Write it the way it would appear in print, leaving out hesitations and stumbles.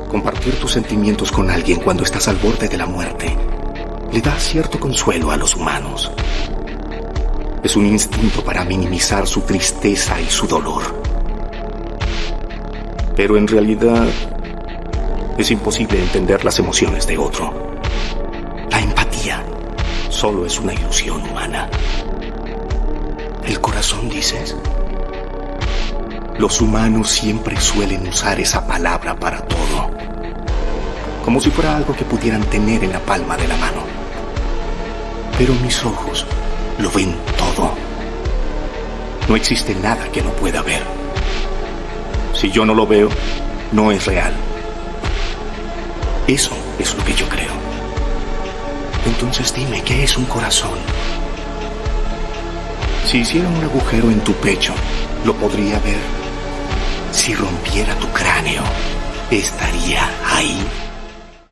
Compartir tus sentimientos con alguien cuando estás al borde de la muerte le da cierto consuelo a los humanos. Es un instinto para minimizar su tristeza y su dolor. Pero en realidad es imposible entender las emociones de otro. La empatía solo es una ilusión humana. ¿El corazón, dices? Los humanos siempre suelen usar esa palabra para todo, como si fuera algo que pudieran tener en la palma de la mano. Pero mis ojos lo ven todo. No existe nada que no pueda ver. Si yo no lo veo, no es real. Eso es lo que yo creo. Entonces dime, ¿qué es un corazón? Si hiciera un agujero en tu pecho, ¿lo podría ver? Si rompiera tu cráneo, ¿estaría ahí?